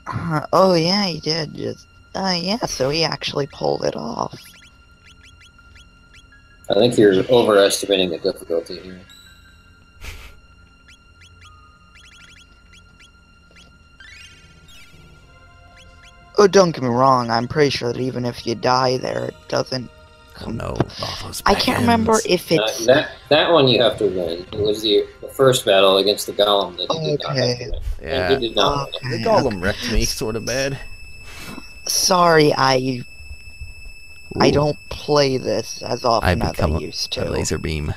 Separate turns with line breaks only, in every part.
Oh yeah, he did. Yeah, so he actually pulled it off.
I think you're overestimating the difficulty here.
Oh, don't get me wrong, I'm pretty sure that even if you die there, it doesn't
Oh no, Lava's
I
back
can't remember
ends.
if it's...
That one you have to win. It was the first battle against the golem that you did not have to
Okay.
win. And you
Yeah,
did not win
the
it.
golem wrecked me sort of bad.
Sorry, I
Ooh,
don't play this as
I
often as I
become
used
a
to.
laser beam.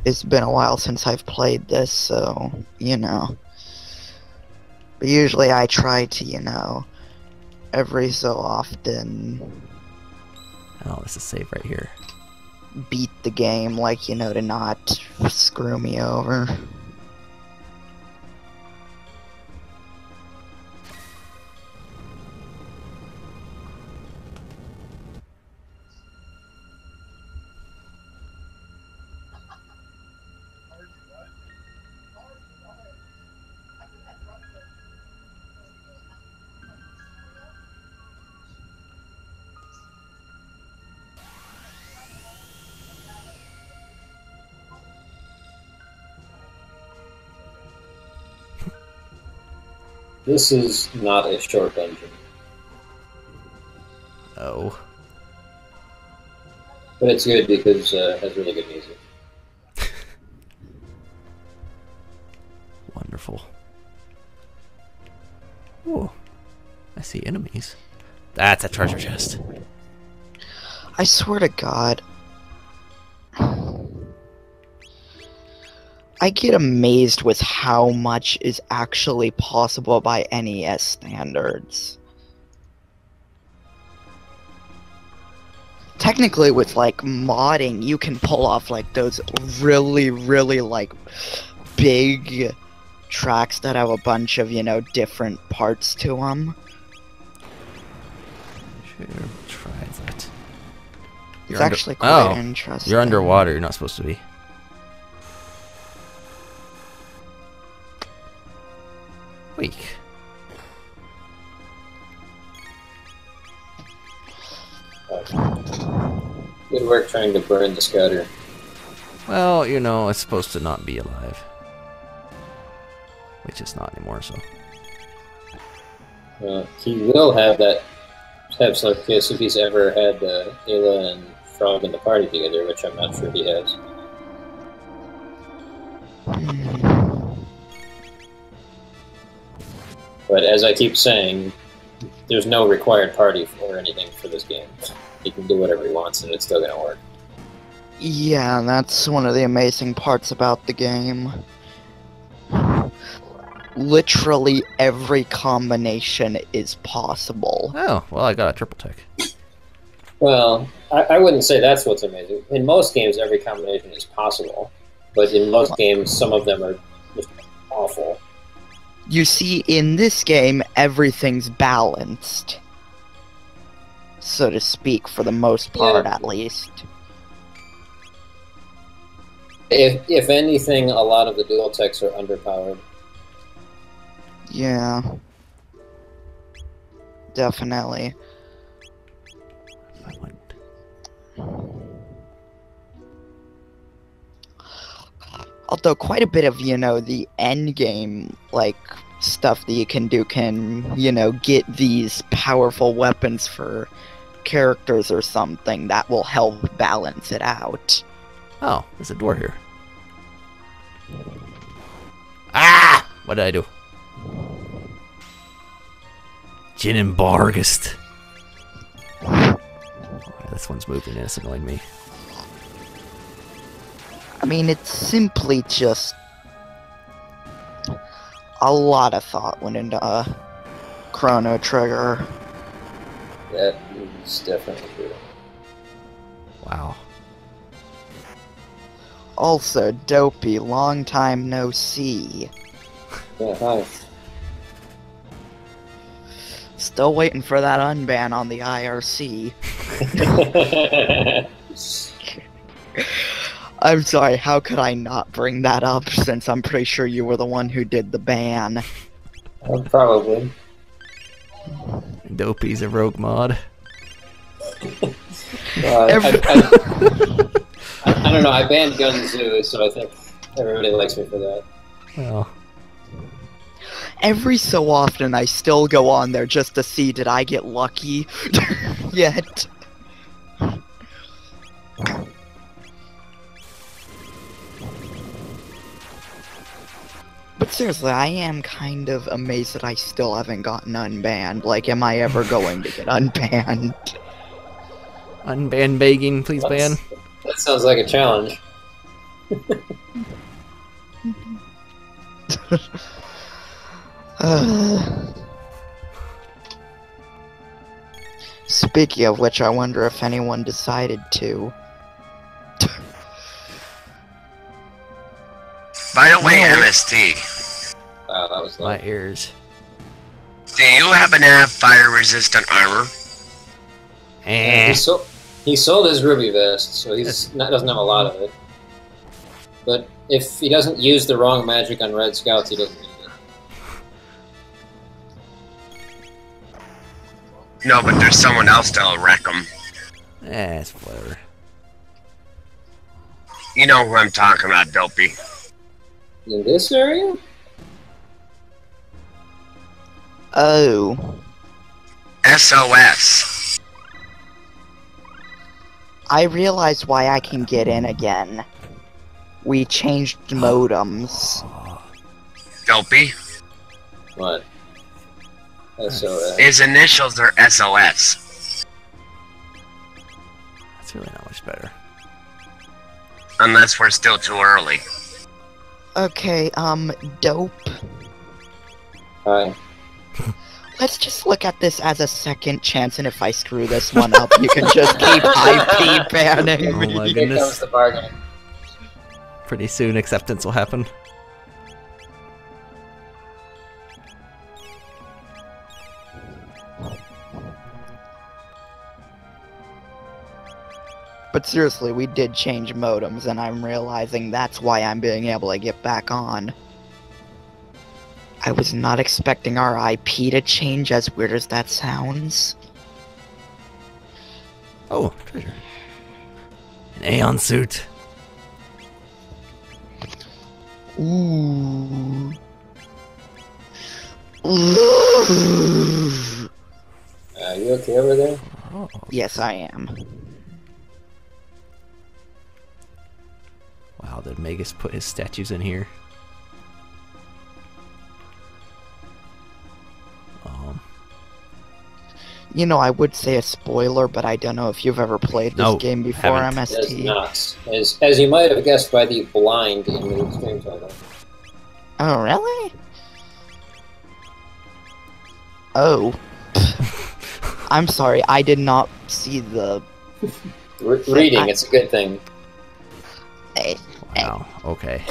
It's been a while since I've played this, so, you know. But usually I try to, you know, every so often
Oh, this is safe right here.
beat the game, like, you know, to not screw me over.
This is not a short dungeon.
Oh.
But it's good because it has really good music.
Wonderful. Ooh, I see enemies. That's a treasure chest.
I swear to God. I get amazed with how much is actually possible by NES standards. Technically, with like modding, you can pull off like those really, really like big tracks that have a bunch of, you know, different parts to them.
Sure, try that.
It's actually quite
Oh,
interesting.
you're underwater. You're not supposed to be. Weak.
Good work trying to burn the scouter.
Well, you know, it's supposed to not be alive. Which it's not anymore, so.
He will have that. Have Slurpkiss if he's ever had Ayla and Frog in the party together, which I'm not sure he has. But as I keep saying, there's no required party or anything for this game. He can do whatever he wants and it's still gonna work.
Yeah, that's one of the amazing parts about the game. Literally every combination is possible.
Oh, well, I got a triple tech.
Well, I wouldn't say that's what's amazing. In most games, every combination is possible. But in most games, some of them are just awful.
You see, in this game, everything's balanced. So to speak, for the most part, at least.
If anything, a lot of the dual techs are underpowered.
Yeah. Definitely. Although quite a bit of, you know, the end game, like, stuff that you can do can, you know, get these powerful weapons for characters or something that will help balance it out.
Oh, there's a door here. Ah! What did I do? Jin and Bargist. Oh, this one's moving and it's annoying me.
I mean, it's simply just a lot of thought went into Chrono Trigger.
That is definitely true.
Wow.
Also, Dopey, long time no see.
Yeah, hi.
Still waiting for that unban on the IRC. I'm sorry, how could I not bring that up since I'm pretty sure you were the one who did the ban?
Probably.
Dopey's a rogue mod.
I don't know. I banned Gunzu, so I think everybody likes me for that.
Well,
Every so often, I still go on there just to see did I get lucky yet. But seriously, I am kind of amazed that I still haven't gotten unbanned. Like, am I ever going to get unbanned?
unban begging, please ban.
That sounds like a challenge.
Speaking of which, I wonder if anyone decided to.
By the way, MST,
Wow, that was
My
like,
ears.
do you happen to have fire-resistant armor?
Eh.
he sold his ruby vest, so he's doesn't have a lot of it. But if he doesn't use the wrong magic on Red Scouts, he doesn't need it.
No, but there's someone else that'll wreck them.
It's whatever.
You know who I'm talking about, Dopey.
In this area?
Oh.
SOS.
I realize why I can get in again. We changed modems.
Dopey.
What? SOS.
His initials are SOS.
That's really not much better.
Unless we're still too early.
Okay, Dope.
Hi.
Let's just look at this as a second chance, and if I screw this one up, you can just keep IP banning
Oh
me.
my
Here
goodness.
comes the bargain.
Pretty soon acceptance will happen.
But seriously, we did change modems, and I'm realizing that's why I'm being able to get back on. I was not expecting our IP to change, as weird as that sounds.
Oh, treasure. An Aeon suit.
Ooh.
Are you okay over there?
Oh,
Yes, I am.
wow, did Magus put his statues in here?
You know, I would say a spoiler, but I don't know if you've ever played this
No,
game before,
haven't.
It is
MST.
not. As you might have guessed by the blind in the stream title.
Oh, really? Oh. I'm sorry, I did not see the...
Reading, it's a good thing.
eh,
Wow, okay.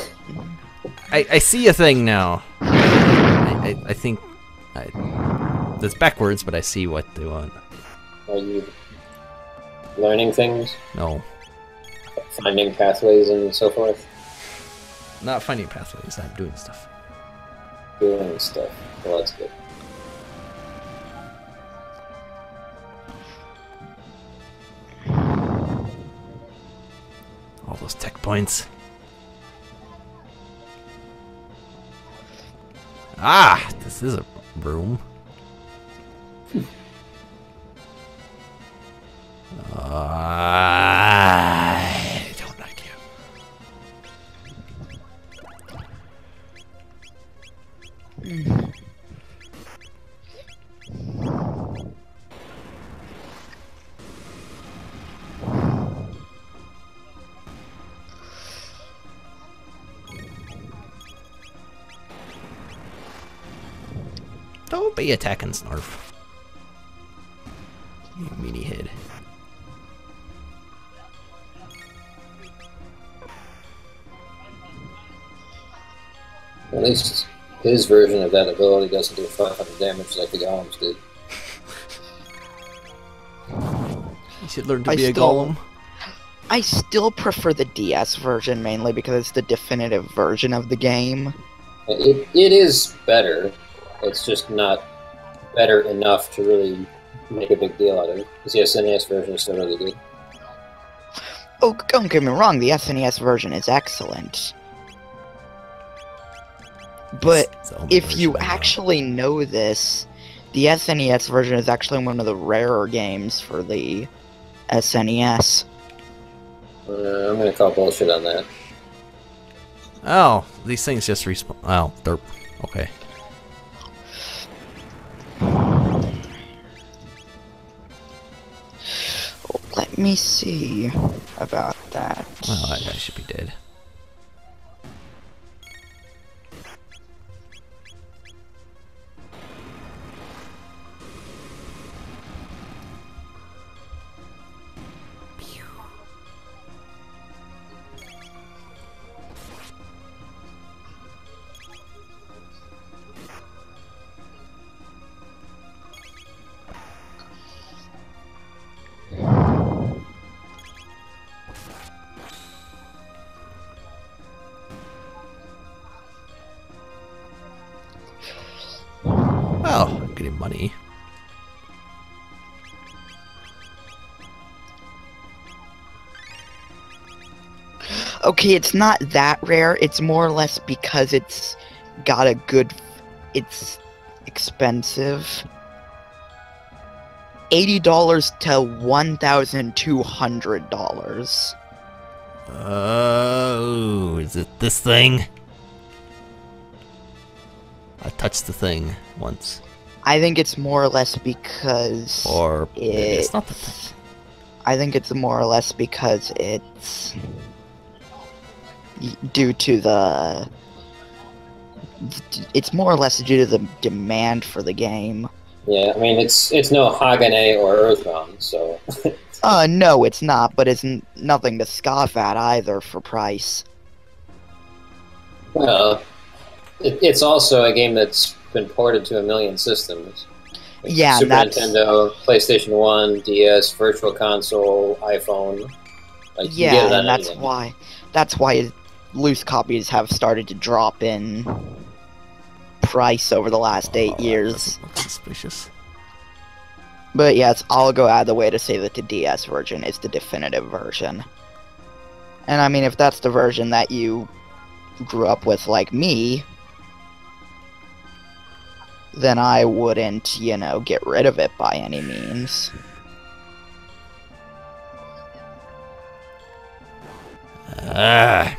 I see a thing now. I think... that's backwards, but I see what they want.
Are you learning things?
No.
Finding pathways and so forth?
Not finding pathways, I'm doing stuff.
Doing stuff. Well, that's good.
All those tech points. Ah! This is a room. I don't like you. Don't be attacking Snarf. You meanie head.
At least his version of that ability doesn't do 500 damage like the golems did.
You should learn to
I
be a
still-
golem.
I still prefer the DS version, mainly because it's the definitive version of the game.
It is better. It's just not better enough to really make a big deal out of it. Because the SNES version is still really good.
Oh, don't get me wrong, the SNES version is excellent. But
It's the only
if you
version I know.
actually know this, the SNES version is actually one of the rarer games for the SNES.
I'm going to call bullshit on that.
Oh, these things just respawn. Oh, derp. Okay.
Let me see about that.
Well, that guy should be dead. Oh, I'm getting money.
Okay, it's not that rare. It's more or less because it's got a good... It's expensive. $80 to $1,200.
Oh, is it this thing? I touched the thing once.
I think it's more or less because...
Or maybe it's not the thing.
I think it's more or less because it's... due to the... It's more or less due to the demand for the game.
Yeah, I mean, it's no Hagane or Earthbound, so...
No, it's not, but it's nothing to scoff at either for price.
Well, it's also a game that's been ported to a million systems. Like
Yeah,
Super
that's...
Nintendo, PlayStation 1, DS, Virtual Console, iPhone. Like, you
Yeah,
get it on
and that's
anything.
why loose copies have started to drop in price over the last 8
that
years.
doesn't look suspicious.
But yes, I'll go out of the way to say that the DS version is the definitive version. And I mean, if that's the version that you grew up with like me, then I wouldn't, you know, get rid of it by any means.
Ah.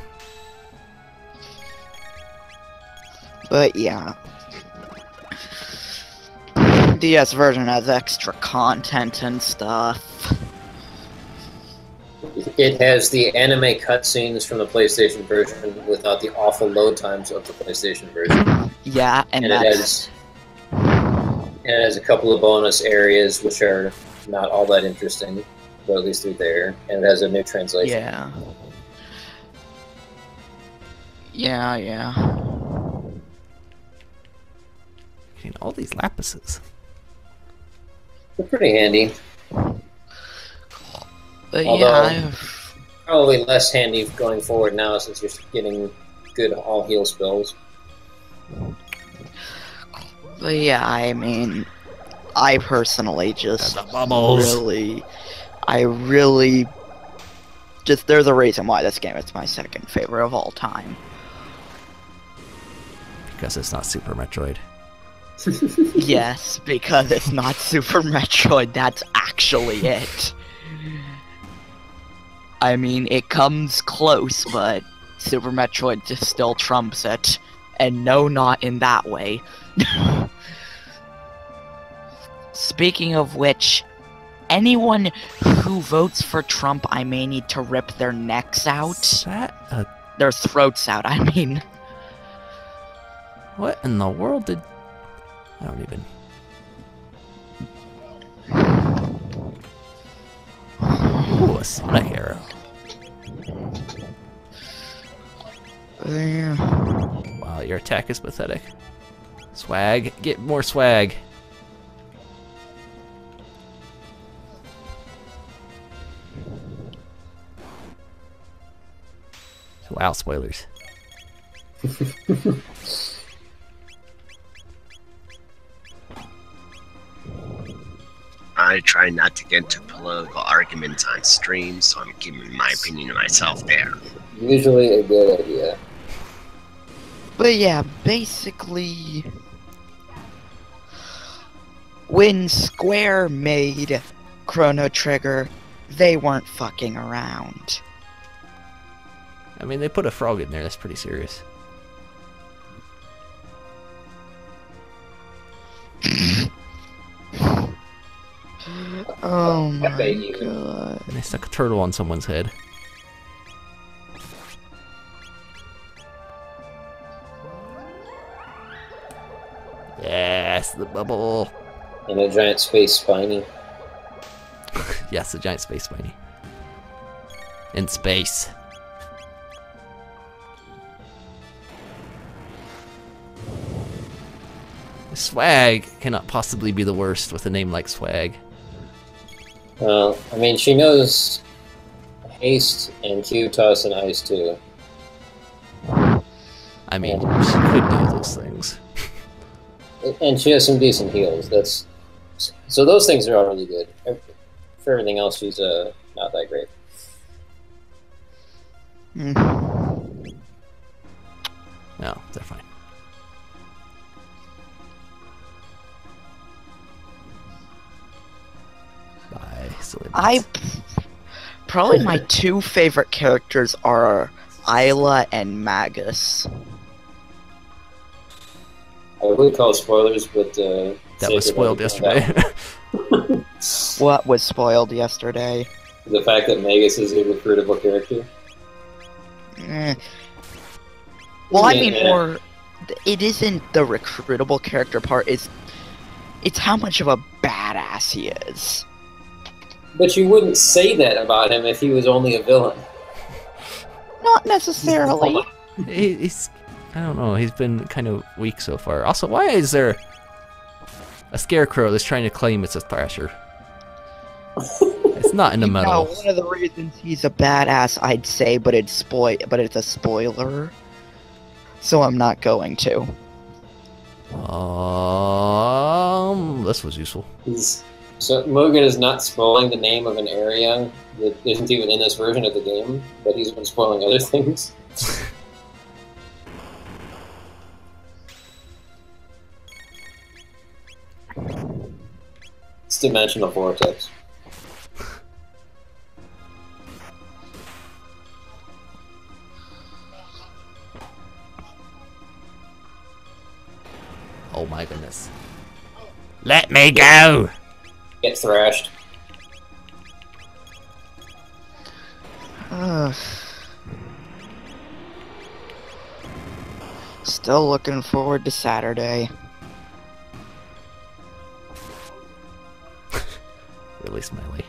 But yeah. DS version has extra content and stuff.
It has the anime cutscenes from the PlayStation version without the awful load times of the PlayStation version.
Yeah, and
It
that's...
has a couple of bonus areas which are not all that interesting, but at least they're there. And it has a new translation.
Yeah. Yeah.
Getting all these lapises.
They're pretty handy.
But
Although-
yeah,
Probably less handy going forward now since you're getting good all heal spells.
but yeah, I mean, I personally just
The bubbles.
really just, there's a reason why this game is my second favorite of all time.
Because it's not Super Metroid.
Yes, because it's not Super Metroid, that's actually it. I mean, it comes close, but Super Metroid just still trumps it. And no, not in that way. Speaking of which, anyone who votes for Trump, I may need to rip their necks out.
Is that a...
Their throats out, I mean.
What in the world did... I don't even... Ooh, a Sonic arrow. Wow, your attack is pathetic. Swag. Get more swag. Wow, spoilers.
I try not to get into political arguments on stream, so I'm keeping my opinion to myself there.
Usually a good idea.
But yeah, basically, when Square made Chrono Trigger, they weren't fucking around.
I mean, they put a frog in there. That's pretty serious.
Oh my
bet
god.
And they stuck a turtle on someone's head. Yes, the bubble.
And a giant space spiny.
Yes, the giant space spiny. In space. Swag cannot possibly be the worst with a name like Swag.
Well, I mean, she knows haste and Q, toss, and ice too.
I mean, she could do those things.
And she has some decent heals. So those things are all really good. For everything else, she's not that great.
No, they're fine. Bye, silly butts.
Probably my two favorite characters are Isla and Magus.
I would call spoilers, but
That was spoiled yesterday.
What was spoiled yesterday?
The fact that Magus is a recruitable character.
Well, I
Yeah.
mean, more. It isn't the recruitable character part. It's how much of a badass he is.
But you wouldn't say that about him if he was only a villain.
Not necessarily.
He's, I don't know, he's been kind of weak so far. Also, why is there a scarecrow that's trying to claim it's a thrasher? It's not in the metal.
One of the reasons he's a badass, I'd say, but it's a spoiler. So I'm not going to.
This was useful.
So Mugen is not spoiling the name of an area that isn't even in this version of the game, but he's been spoiling other things. It's Dimensional Vortex.
Oh my goodness. Let me go!
Get thrashed.
Still looking forward to Saturday.
Really, Smiley.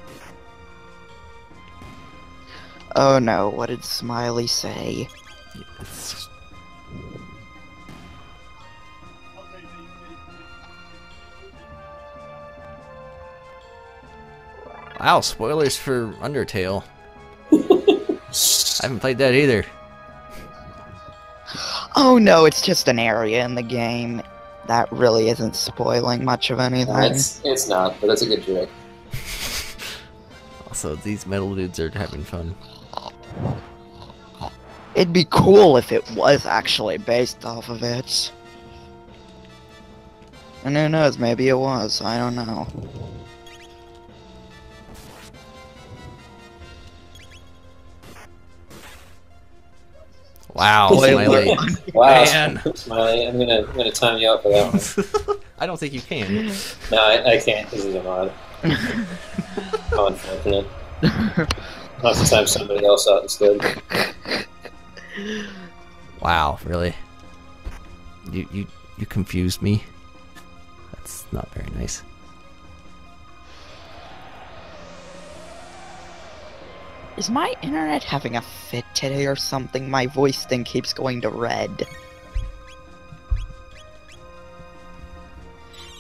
Oh no, what did Smiley say?
It's... Wow, spoilers for Undertale. I haven't played that either.
Oh no, it's just an area in the game. That really isn't spoiling much of anything.
It's not, but that's a good joke.
Also, these metal dudes are having fun.
It'd be cool if it was actually based off of it. And who knows, maybe it was, I don't know.
Wow,
Spoiler.
Smiley.
Wow,
Man.
Smiley, I'm gonna time you out for that one.
I don't think you can.
No, I can't. This is a mod. How unfortunate. I'll have to time somebody else out instead.
Wow, really? You confused me. That's not very nice.
Is my internet having a fit today or something? My voice thing keeps going to red.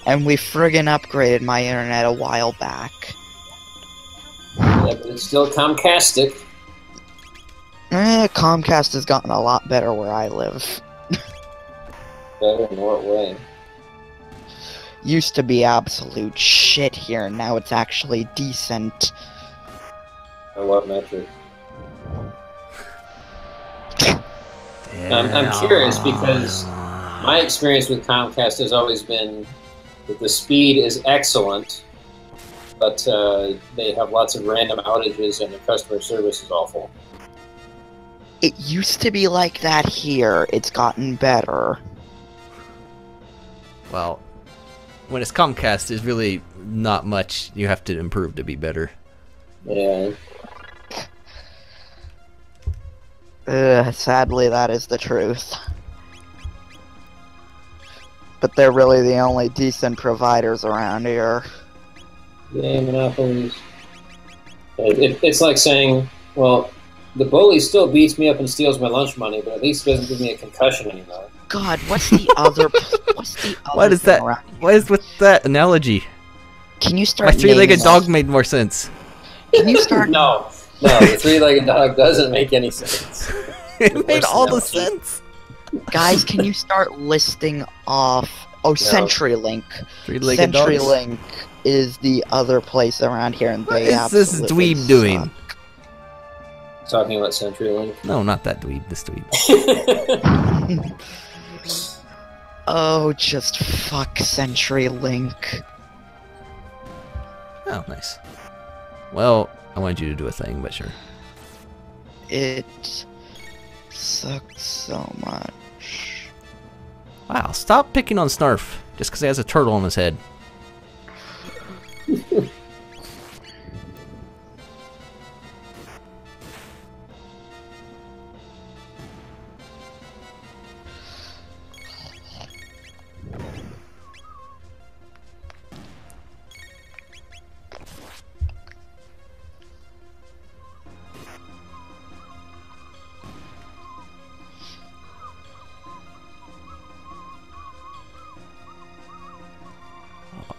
And we friggin' upgraded my internet a while back.
Yeah, but it's still Comcastic.
Comcast has gotten a lot better where I live.
Better in what way?
used to be absolute shit here, now it's actually decent.
On what metric? I'm curious because my experience with Comcast has always been that the speed is excellent, but they have lots of random outages and the customer service is awful.
It used to be like that here. It's gotten better.
Well, when it's Comcast, there's really not much you have to improve to be better.
Yeah.
Sadly, that is the truth. But they're really the only decent providers around here.
Yeah, monopolies. It's like saying, well, the bully still beats me up and steals my lunch money, but at least doesn't give me a concussion anymore.
God, what's the other? What's the other?
What is
thing
that?
around
What is with that analogy?
Can you
My
start?
three-legged
naming-
dog made more sense.
Can you start?
No, the three-legged dog doesn't make any sense.
It made all the
analogy.
sense.
Guys, can you start listing off? Oh, CenturyLink.
Three-legged dogs.
CenturyLink is the other place around here, and
What
they
is this
absolutely
dweeb doing?
suck.
Talking about CenturyLink.
No, not that dweeb. This dweeb.
Oh, just fuck CenturyLink.
Oh, nice. Well, I wanted you to do a thing, but sure.
It sucks so much.
Wow, stop picking on Snarf just because he has a turtle on his head.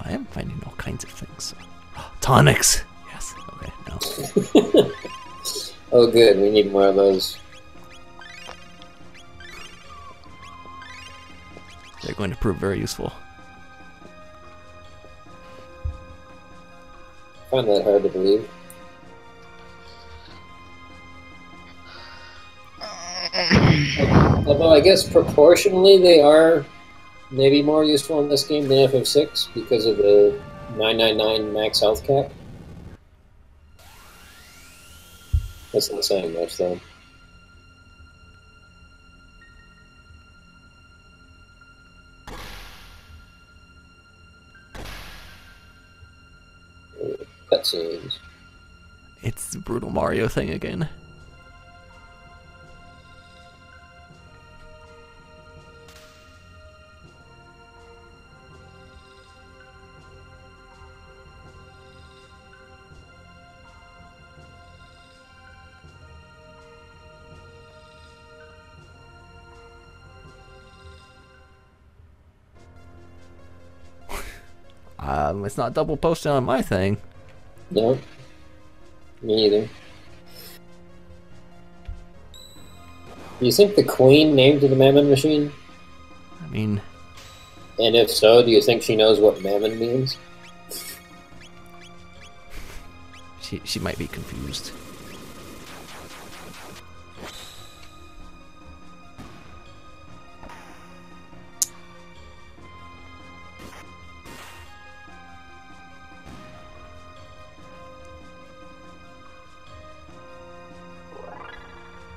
I am finding all kinds of things. Tonics! Yes, okay, no.
Oh, good. We need more of those.
They're going to prove very useful.
I find that hard to believe. Although I guess proportionally they are maybe more useful in this game than FF6 because of the 999 max health cap. That's not saying much though. Cutscenes.
It's the brutal Mario thing again. It's not double posted on my thing.
No, me neither. Do you think the Queen named the Mammon machine?
I mean,
And if so, do you think she knows what Mammon means?
she might be confused.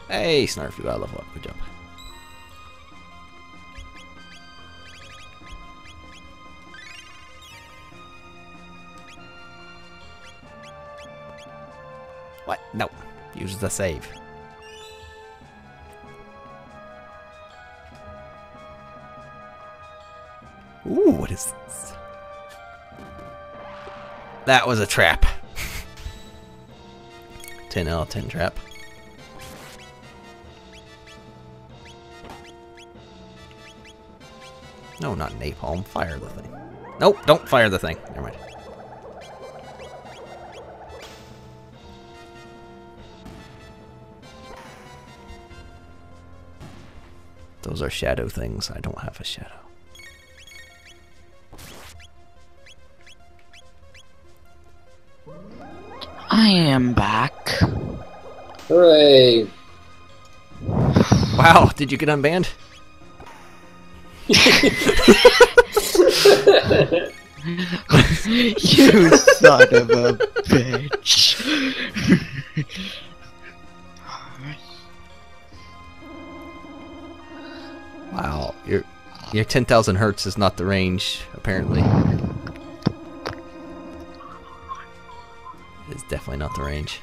Hey, Snarf, you gotta level up. Good job. What? No. Use the save. Ooh, what is this? That was a trap. 10 out of 10 trap. No, not napalm. Fire the thing. Nope, don't fire the thing. Never mind. Those are shadow things. I don't have a shadow.
I am back.
Hooray!
Wow, did you get unbanned?
You son of a bitch.
Wow, your 10,000 hertz is not the range, apparently. It's definitely not the range.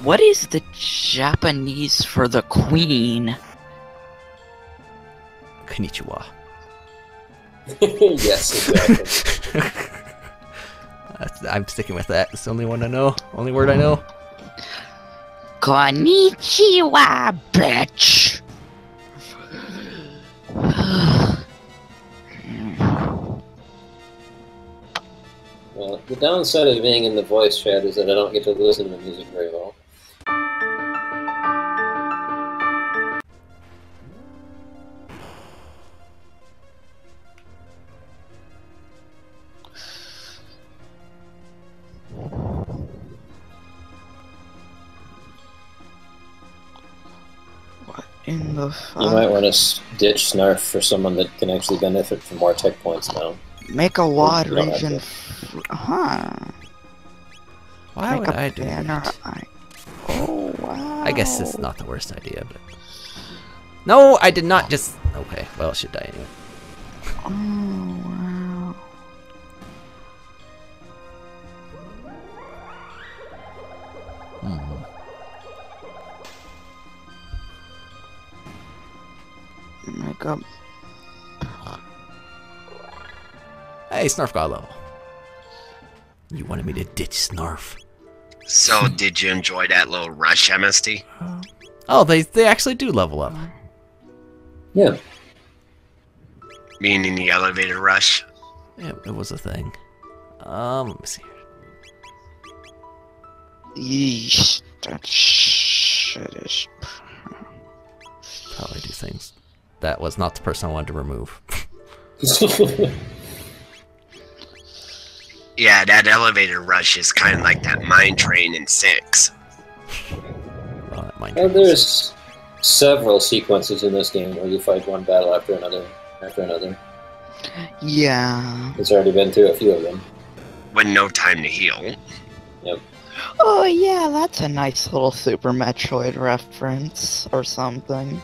What is the Japanese for the queen?
Konnichiwa.
Yes, exactly.
I'm sticking with that. It's the only one I know. Only word I know.
Konnichiwa, bitch.
Well, the downside of being in the voice chat is that I don't get to listen to the music very well.
What in the fuck?
You might want to ditch Snarf for someone that can actually benefit from more tech points now.
Make a wad
You don't have
region.
to.
Huh.
Why
Make
would
a
I do
banner.
that?
Oh wow.
I guess it's not the worst idea, but... No, I did not just... Okay, well, it should die anyway.
Oh wow. Make up.
Hey, Snarf got a level. You wanted me to ditch Snarf.
So, did you enjoy that little rush, MST?
Oh, they actually do level up.
Yeah.
Meaning the elevator rush?
It was a thing. Let me see here.
Yeesh. That shit is.
Probably do things. That was not the person I wanted to remove.
Yeah, that elevator rush is kind of like that mine train in 6.
Well, that might
Well, there's several sequences in this game where you fight one battle after another,
Yeah.
It's already been through a few of them.
With no time to heal.
Yep.
Oh yeah, that's a nice little Super Metroid reference or something.